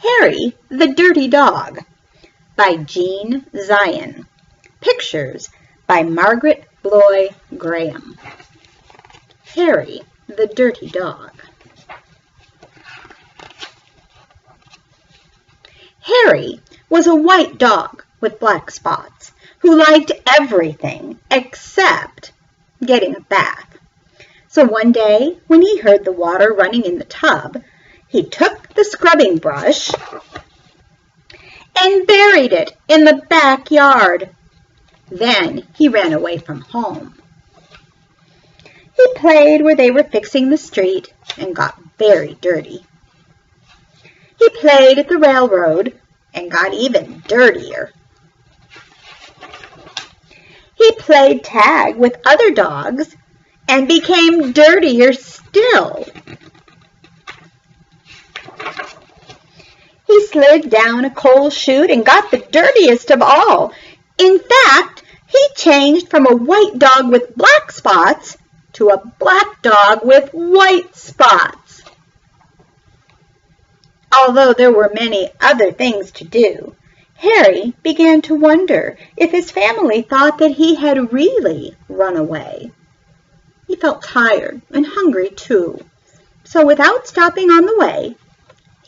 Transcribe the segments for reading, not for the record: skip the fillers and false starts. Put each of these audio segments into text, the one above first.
Harry the Dirty Dog by Jean Zion. Pictures by Margaret Bloy Graham. Harry the Dirty Dog. Harry was a white dog with black spots who liked everything except getting a bath. So one day, when he heard the water running in the tub, he took the scrubbing brush and buried it in the backyard. Then he ran away from home. He played where they were fixing the street and got very dirty. He played at the railroad and got even dirtier. He played tag with other dogs and became dirtier still. He slid down a coal chute and got the dirtiest of all. In fact, he changed from a white dog with black spots to a black dog with white spots. Although there were many other things to do, Harry began to wonder if his family thought that he had really run away. He felt tired and hungry too, so without stopping on the way,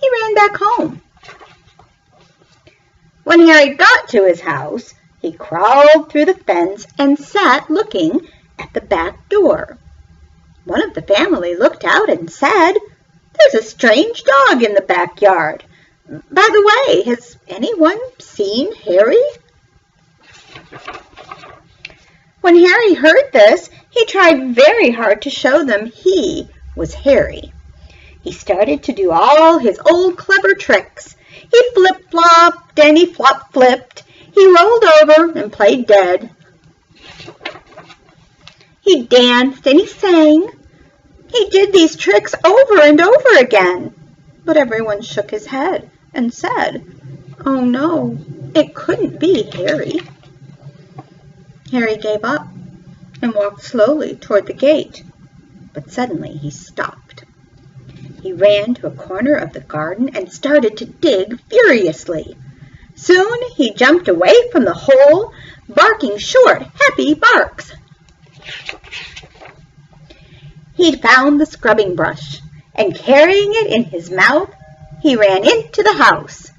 he ran back home. When Harry got to his house, he crawled through the fence and sat looking at the back door. One of the family looked out and said, "There's a strange dog in the backyard. By the way, has anyone seen Harry?" When Harry heard this, he tried very hard to show them he was Harry. He started to do all his old clever tricks. He flip-flopped and he flop-flipped. He rolled over and played dead. He danced and he sang. He did these tricks over and over again. But everyone shook his head and said, "Oh no, it couldn't be Harry." Harry gave up and walked slowly toward the gate, but suddenly he stopped. He ran to a corner of the garden and started to dig furiously. Soon he jumped away from the hole, barking short, happy barks. He found the scrubbing brush, and carrying it in his mouth, he ran into the house.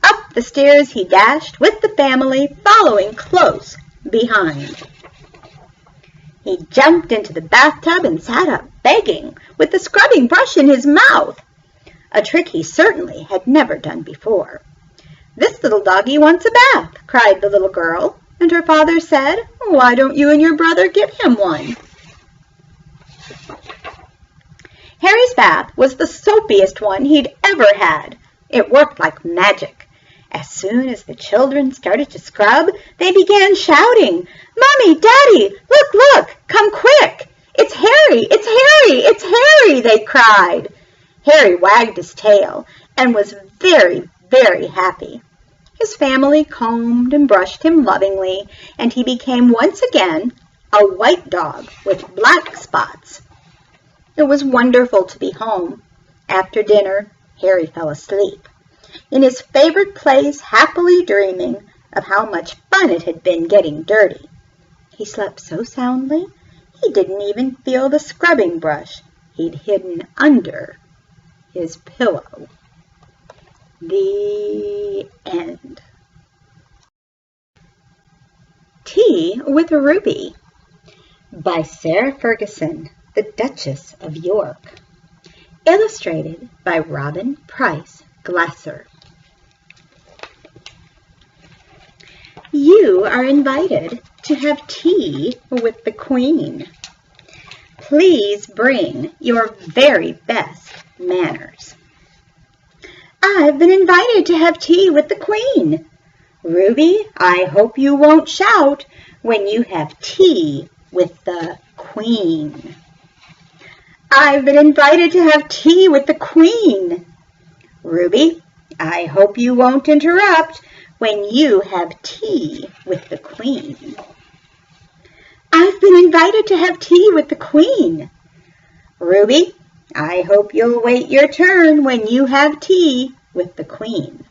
Up the stairs he dashed with the family following close behind. He jumped into the bathtub and sat up begging with the scrubbing brush in his mouth, a trick he certainly had never done before. "This little doggie wants a bath," cried the little girl, and her father said, "Why don't you and your brother give him one?" Harry's bath was the soapiest one he'd ever had. It worked like magic. As soon as the children started to scrub, they began shouting, "Mommy, Daddy, look, look, come quick! It's Harry, it's Harry, it's Harry!" they cried. Harry wagged his tail and was very, very happy. His family combed and brushed him lovingly, and he became once again a white dog with black spots. It was wonderful to be home. After dinner, Harry fell asleep in his favorite place, happily dreaming of how much fun it had been getting dirty. He slept so soundly, he didn't even feel the scrubbing brush he'd hidden under his pillow. The end. Tea with Ruby by Sarah Ferguson, the Duchess of York. Illustrated by Robin Price Glasser. You are invited to have tea with the Queen. Please bring your very best manners. I've been invited to have tea with the Queen. Ruby, I hope you won't shout when you have tea with the Queen. I've been invited to have tea with the Queen. Ruby, I hope you won't interrupt when you have tea with the Queen. I've been invited to have tea with the Queen. Ruby, I hope you'll wait your turn when you have tea with the Queen.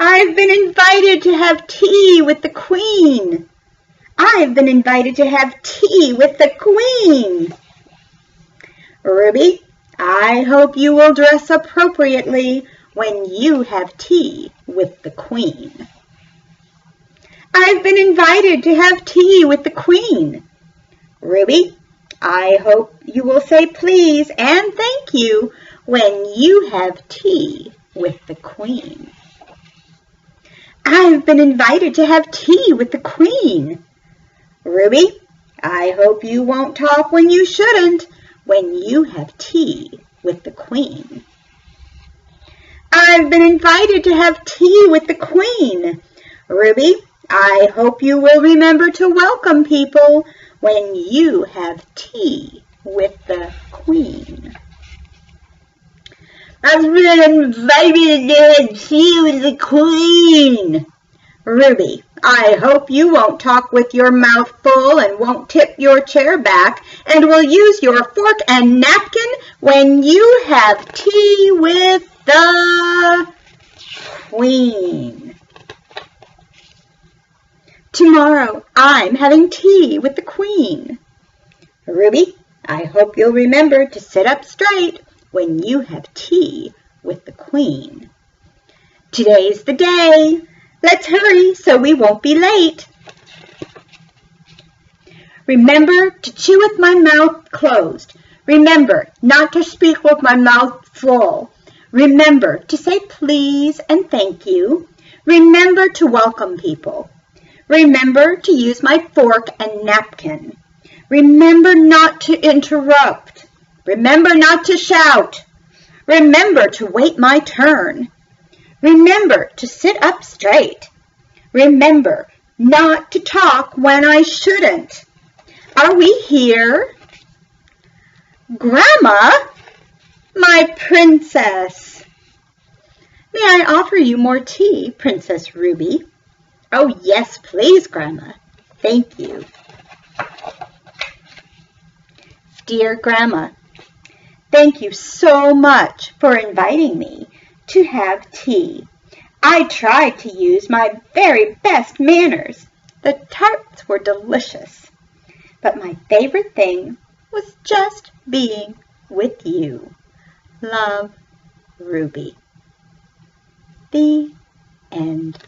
I've been invited to have tea with the Queen. I've been invited to have tea with the Queen. Ruby, I hope you will dress appropriately when you have tea with the Queen. I've been invited to have tea with the Queen. Ruby, I hope you will say please and thank you when you have tea with the Queen. I've been invited to have tea with the Queen. Ruby, I hope you won't talk when you shouldn't when you have tea with the Queen. I've been invited to have tea with the Queen. Ruby, I hope you will remember to welcome people when you have tea with the Queen. I've been invited to have tea with the Queen. Ruby, I hope you won't talk with your mouth full and won't tip your chair back and will use your fork and napkin when you have tea with the Queen. Tomorrow I'm having tea with the Queen. Ruby, I hope you'll remember to sit up straight when you have tea with the Queen. Today's the day. Let's hurry so we won't be late. Remember to chew with my mouth closed. Remember not to speak with my mouth full. Remember to say please and thank you. Remember to welcome people. Remember to use my fork and napkin. Remember not to interrupt. Remember not to shout. Remember to wait my turn. Remember to sit up straight. Remember not to talk when I shouldn't. Are we here? Grandma, my princess. May I offer you more tea, Princess Ruby? Oh, yes, please, Grandma. Thank you. Dear Grandma, thank you so much for inviting me to have tea. I tried to use my very best manners. The tarts were delicious, but my favorite thing was just being with you. Love, Ruby. The end.